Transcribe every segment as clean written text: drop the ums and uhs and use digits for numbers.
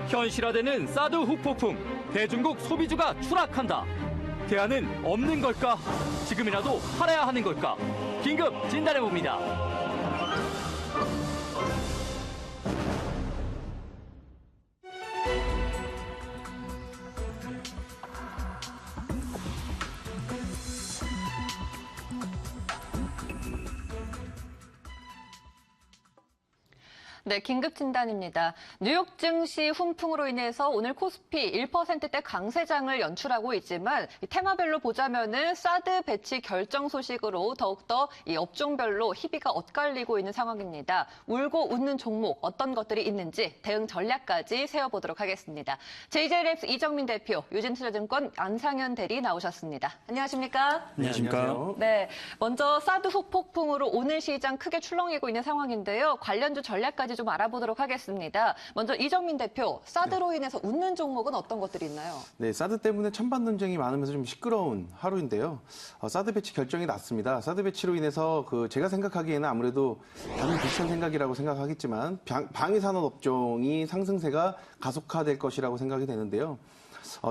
현실화되는 사드 후폭풍, 대중국 소비주가 추락한다. 대안은 없는 걸까? 지금이라도 팔아야 하는 걸까? 긴급 진단해봅니다. 네, 긴급 진단입니다. 뉴욕 증시 훈풍으로 인해서 오늘 코스피 1%대 강세장을 연출하고 있지만 테마별로 보자면은 사드 배치 결정 소식으로 더욱더 이 업종별로 희비가 엇갈리고 있는 상황입니다. 울고 웃는 종목 어떤 것들이 있는지 대응 전략까지 세워보도록 하겠습니다. JJLabs 이정민 대표, 유진투자증권 안상현 대리 나오셨습니다. 안녕하십니까? 안녕하십니까? 네, 먼저 사드 후폭풍으로 오늘 시장 크게 출렁이고 있는 상황인데요. 관련주 전략까지 좀 알아보도록 하겠습니다. 먼저 이정민 대표, 사드로 인해서 웃는 종목은 어떤 것들이 있나요? 네, 사드 때문에 찬반 논쟁이 많으면서 좀 시끄러운 하루인데요. 사드 배치 결정이 났습니다. 사드 배치로 인해서 제가 생각하기에는 아무래도 다른 비슷한 생각이라고 생각하겠지만 방위산업 업종이 상승세가 가속화될 것이라고 생각이 되는데요.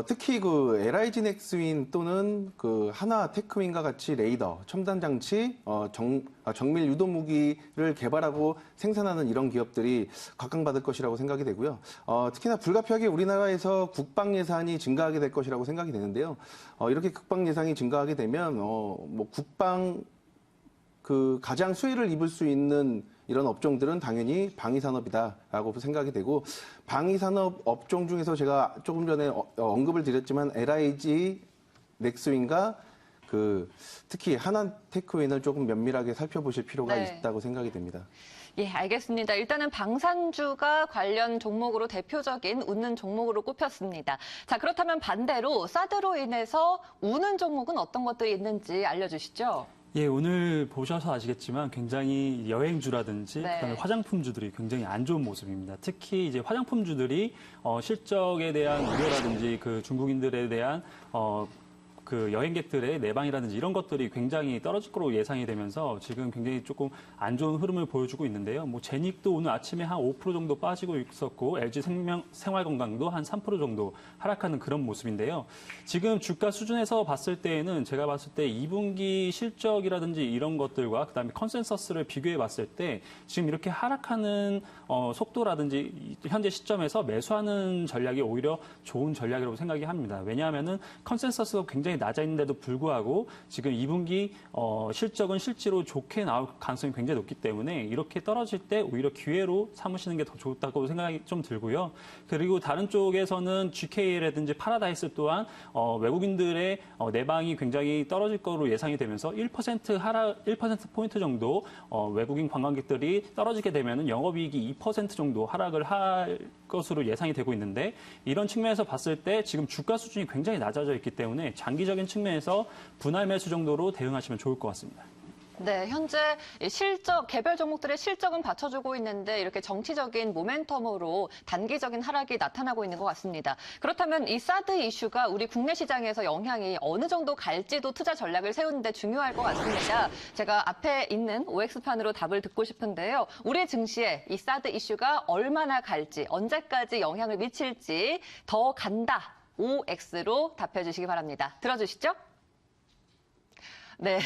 특히 LIG 넥스윈 또는 하나 테크윈과 같이 레이더, 첨단 장치, 정밀 유도 무기를 개발하고 생산하는 이런 기업들이 각광받을 것이라고 생각이 되고요. 특히나 불가피하게 우리나라에서 국방 예산이 증가하게 될 것이라고 생각이 되는데요. 이렇게 국방 예산이 증가하게 되면 국방 가장 수혜를 입을 수 있는 이런 업종들은 당연히 방위산업이다라고 생각이 되고, 방위산업 업종 중에서 제가 조금 전에 언급을 드렸지만 LIG 넥스윈과 특히 하나테크윈을 조금 면밀하게 살펴보실 필요가 있다고 생각이 됩니다. 예, 알겠습니다. 일단은 방산주가 관련 종목으로 대표적인 웃는 종목으로 꼽혔습니다. 자, 그렇다면 반대로 사드로 인해서 우는 종목은 어떤 것들이 있는지 알려주시죠. 예, 오늘 보셔서 아시겠지만 굉장히 여행주라든지 그다음에 화장품주들이 굉장히 안 좋은 모습입니다. 특히 이제 화장품주들이 실적에 대한 우려라든지 중국인들에 대한 여행객들의 내방이라든지 이런 것들이 굉장히 떨어질 거로 예상이 되면서 지금 굉장히 조금 안 좋은 흐름을 보여주고 있는데요. 제닉도 오늘 아침에 한 5% 정도 빠지고 있었고, LG 생활건강도 한 3% 정도 하락하는 그런 모습인데요. 지금 주가 수준에서 봤을 때에는 제가 봤을 때 2분기 실적이라든지 이런 것들과 그다음에 컨센서스를 비교해 봤을 때 지금 이렇게 하락하는 속도라든지 현재 시점에서 매수하는 전략이 오히려 좋은 전략이라고 생각이 합니다. 왜냐하면은 컨센서스가 굉장히 낮아 있는데도 불구하고 지금 2분기 실적은 실제로 좋게 나올 가능성이 굉장히 높기 때문에 이렇게 떨어질 때 오히려 기회로 삼으시는 게 더 좋다고 생각이 좀 들고요. 그리고 다른 쪽에서는 GK라든지 파라다이스 또한 외국인들의 내방이 굉장히 떨어질 거로 예상이 되면서 1%포인트 정도 외국인 관광객들이 떨어지게 되면 영업이익이 2% 정도 하락을 할 것으로 예상이 되고 있는데, 이런 측면에서 봤을 때 지금 주가 수준이 굉장히 낮아져 있기 때문에 장기적인 측면에서 분할 매수 정도로 대응하시면 좋을 것 같습니다. 네, 현재 개별 종목들의 실적은 받쳐주고 있는데 이렇게 정치적인 모멘텀으로 단기적인 하락이 나타나고 있는 것 같습니다. 그렇다면 이 사드 이슈가 우리 국내 시장에서 영향이 어느 정도 갈지도 투자 전략을 세우는 데 중요할 것 같습니다. 제가 앞에 있는 OX판으로 답을 듣고 싶은데요. 우리 증시에 이 사드 이슈가 얼마나 갈지, 언제까지 영향을 미칠지 더 간다, OX로 답해 주시기 바랍니다. 들어주시죠. 네,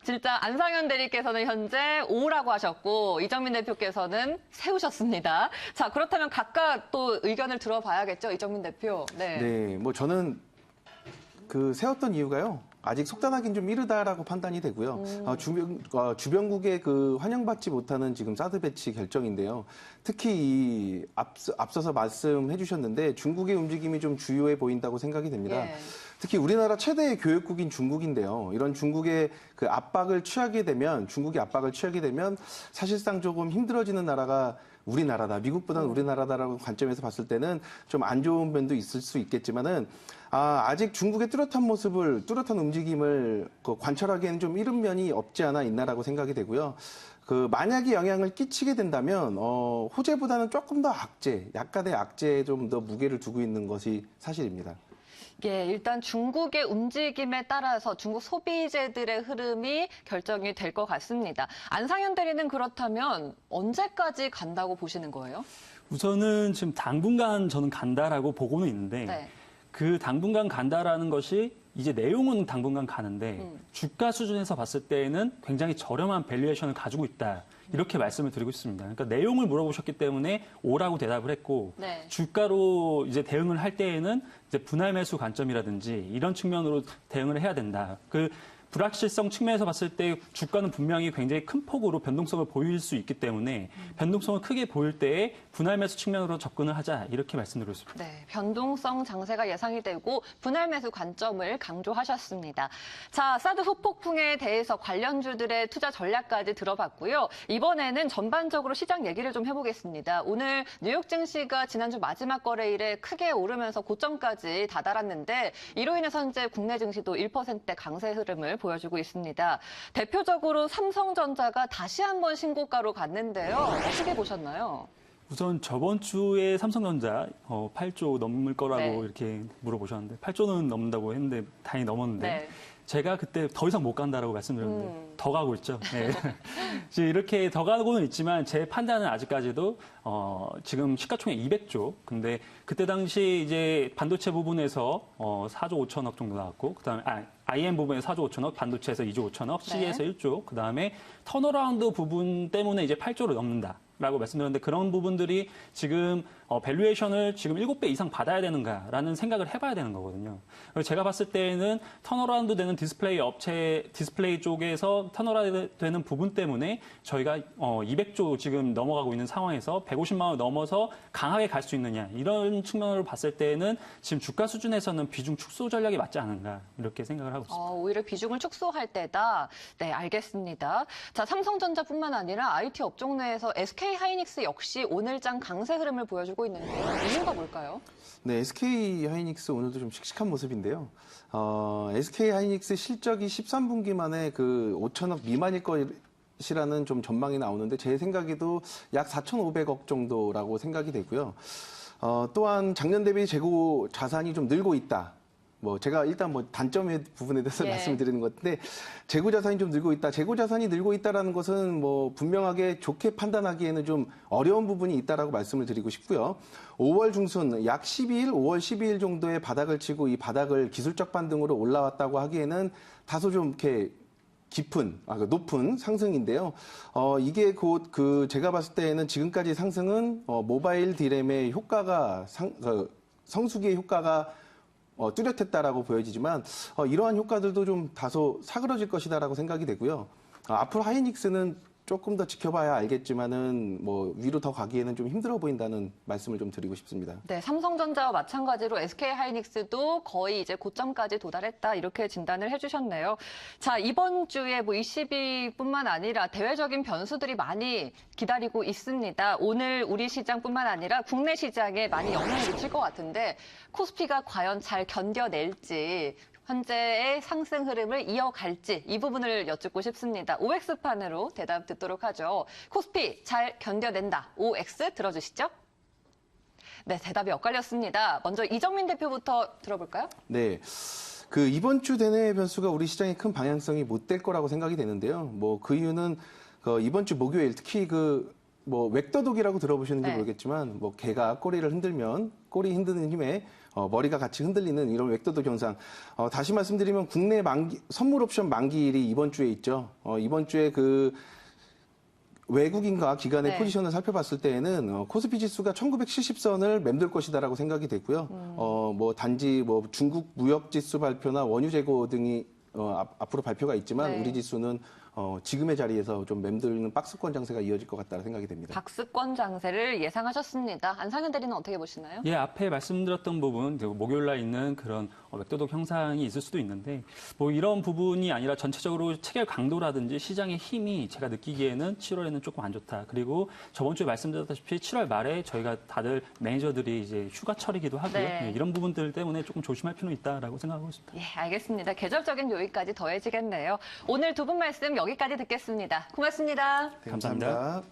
진짜 안상현 대리께서는 현재 5라고 하셨고 이정민 대표께서는 세우셨습니다. 자, 그렇다면 각각 또 의견을 들어봐야겠죠, 이정민 대표. 네, 저는 세웠던 이유가요. 아직 속단하기는 좀 이르다라고 판단이 되고요. 주변국의 환영받지 못하는 지금 사드 배치 결정인데요. 특히 앞서서 말씀해 주셨는데 중국의 움직임이 좀 주요해 보인다고 생각이 됩니다. 예. 특히 우리나라 최대의 교역국인 중국인데요. 이런 중국의 중국이 압박을 취하게 되면 사실상 조금 힘들어지는 나라가 우리나라다, 미국보다는 우리나라다라고 관점에서 봤을 때는 좀 안 좋은 면도 있을 수 있겠지만은, 아직 중국의 뚜렷한 움직임을 관철하기에는 좀 이른 면이 없지 않아 있나라고 생각이 되고요. 만약에 영향을 끼치게 된다면, 호재보다는 조금 더 약간의 악재에 좀 더 무게를 두고 있는 것이 사실입니다. 예, 일단 중국의 움직임에 따라서 중국 소비재들의 흐름이 결정이 될 것 같습니다. 안상현 대리는 그렇다면 언제까지 간다고 보시는 거예요? 우선은 지금 당분간 저는 간다라고 보고는 있는데 네. 그 당분간 간다라는 것이 이제 내용은 당분간 가는데 주가 수준에서 봤을 때에는 굉장히 저렴한 밸류에이션을 가지고 있다. 이렇게 말씀을 드리고 있습니다. 그러니까 내용을 물어보셨기 때문에 오라고 대답을 했고 네. 주가로 이제 대응을 할 때에는 이제 분할 매수 관점이라든지 이런 측면으로 대응을 해야 된다. 그 불확실성 측면에서 봤을 때 주가는 분명히 굉장히 큰 폭으로 변동성을 보일 수 있기 때문에 변동성을 크게 보일 때에 분할 매수 측면으로 접근을 하자 이렇게 말씀드리고 있습니다. 네, 변동성 장세가 예상이 되고 분할 매수 관점을 강조하셨습니다. 자, 사드 후폭풍에 대해서 관련주들의 투자 전략까지 들어봤고요. 이번에는 전반적으로 시장 얘기를 좀 해보겠습니다. 오늘 뉴욕 증시가 지난주 마지막 거래일에 크게 오르면서 고점까지 다다랐는데 이로 인해서 현재 국내 증시도 1%대 강세 흐름을 보여주고 있습니다. 대표적으로 삼성전자가 다시 한번 신고가로 갔는데요. 어떻게 보셨나요? 우선 저번 주에 삼성전자 8조 넘을 거라고 네. 이렇게 물어보셨는데 8조는 넘는다고 했는데 다행히 넘었는데 네. 제가 그때 더 이상 못 간다라고 말씀드렸는데 더 가고 있죠. 네. 이제 이렇게 더 가고는 있지만 제 판단은 아직까지도 지금 시가총액 200조. 근데 그때 당시 이제 반도체 부분에서 4조 5천억 정도 나왔고 그다음에 IM 부분에서 4조 5천억, 반도체에서 2조 5천억, CE에서 1조. 그다음에 턴어라운드 부분 때문에 이제 8조를 넘는다. 라고 말씀드렸는데 그런 부분들이 지금 밸류에이션을 지금 7배 이상 받아야 되는가라는 생각을 해봐야 되는 거거든요. 그래서 제가 봤을 때는 턴어라운드 되는 디스플레이 쪽에서 턴어라운드 되는 부분 때문에 저희가 200조 지금 넘어가고 있는 상황에서 150만 원 넘어서 강하게 갈 수 있느냐 이런 측면으로 봤을 때는 지금 주가 수준에서는 비중 축소 전략이 맞지 않은가 이렇게 생각을 하고 있습니다. 오히려 비중을 축소할 때다. 네, 알겠습니다. 자, 삼성전자뿐만 아니라 IT 업종 내에서 SK하이닉스 역시 오늘장 강세 흐름을 보여주고 있는데요. 이유가 뭘까요? 네, SK하이닉스 오늘도 좀 씩씩한 모습인데요. SK하이닉스 실적이 13분기 만에 그 5천억 미만일 것이라는 좀 전망이 나오는데 제 생각에도 약 4,500억 정도라고 생각이 되고요. 또한 작년 대비 재고 자산이 좀 늘고 있다. 제가 일단 단점의 부분에 대해서 예. 말씀을 드리는 건데, 재고 자산이 좀 늘고 있다. 재고 자산이 늘고 있다라는 것은 분명하게 좋게 판단하기에는 좀 어려운 부분이 있다라고 말씀을 드리고 싶고요. 5월 중순 약 12일, 5월 12일 정도의 바닥을 치고 이 바닥을 기술적 반등으로 올라왔다고 하기에는 다소 좀 이렇게 높은 상승인데요. 이게 곧 제가 봤을 때에는 지금까지 상승은 모바일 디램의 효과가 성수기의 효과가 뚜렷했다라고 보여지지만 이러한 효과들도 좀 다소 사그러질 것이다라고 생각이 되고요. 앞으로 하이닉스는 조금 더 지켜봐야 알겠지만은 위로 더 가기에는 좀 힘들어 보인다는 말씀을 좀 드리고 싶습니다. 네, 삼성전자와 마찬가지로 SK하이닉스도 거의 이제 고점까지 도달했다 이렇게 진단을 해주셨네요. 자, 이번 주에 ECB뿐만 아니라 대외적인 변수들이 많이 기다리고 있습니다. 오늘 우리 시장뿐만 아니라 국내 시장에 많이 영향을 미칠 것 같은데 코스피가 과연 잘 견뎌낼지. 현재의 상승 흐름을 이어갈지 이 부분을 여쭙고 싶습니다. OX판으로 대답 듣도록 하죠. 코스피 잘 견뎌낸다. OX 들어주시죠. 네, 대답이 엇갈렸습니다. 먼저 이정민 대표부터 들어볼까요? 네. 이번 주 대내 변수가 우리 시장의 큰 방향성이 못 될 거라고 생각이 되는데요. 그 이유는 이번 주 목요일 특히 웩더독이라고 들어보시는지 네. 모르겠지만 개가 꼬리를 흔들면 꼬리 흔드는 힘에 머리가 같이 흔들리는 이런 웩더독 현상. 다시 말씀드리면 국내 선물 옵션 만기일이 이번 주에 있죠. 이번 주에 외국인과 기관의 네. 포지션을 살펴봤을 때에는 코스피 지수가 1970선을 맴돌 것이다라고 생각이 되고요. 단지 중국 무역 지수 발표나 원유 재고 등이 앞으로 발표가 있지만 네. 우리 지수는 지금의 자리에서 좀 맴돌는 박스권 장세가 이어질 것 같다는 생각이 됩니다. 박스권 장세를 예상하셨습니다. 안상현 대리는 어떻게 보시나요? 예, 앞에 말씀드렸던 부분, 목요일 날 있는 그런 웩더독 형상이 있을 수도 있는데, 이런 부분이 아니라 전체적으로 체결 강도라든지 시장의 힘이 제가 느끼기에는 7월에는 조금 안 좋다. 그리고 저번 주에 말씀드렸다시피 7월 말에 저희가 다들 매니저들이 이제 휴가철이기도 하고요. 네. 예, 이런 부분들 때문에 조금 조심할 필요는 있다라고 생각하고 있습니다. 예, 알겠습니다. 계절적인 요인까지 더해지겠네요. 오늘 두 분 말씀 여기까지 듣겠습니다. 고맙습니다. 네, 감사합니다.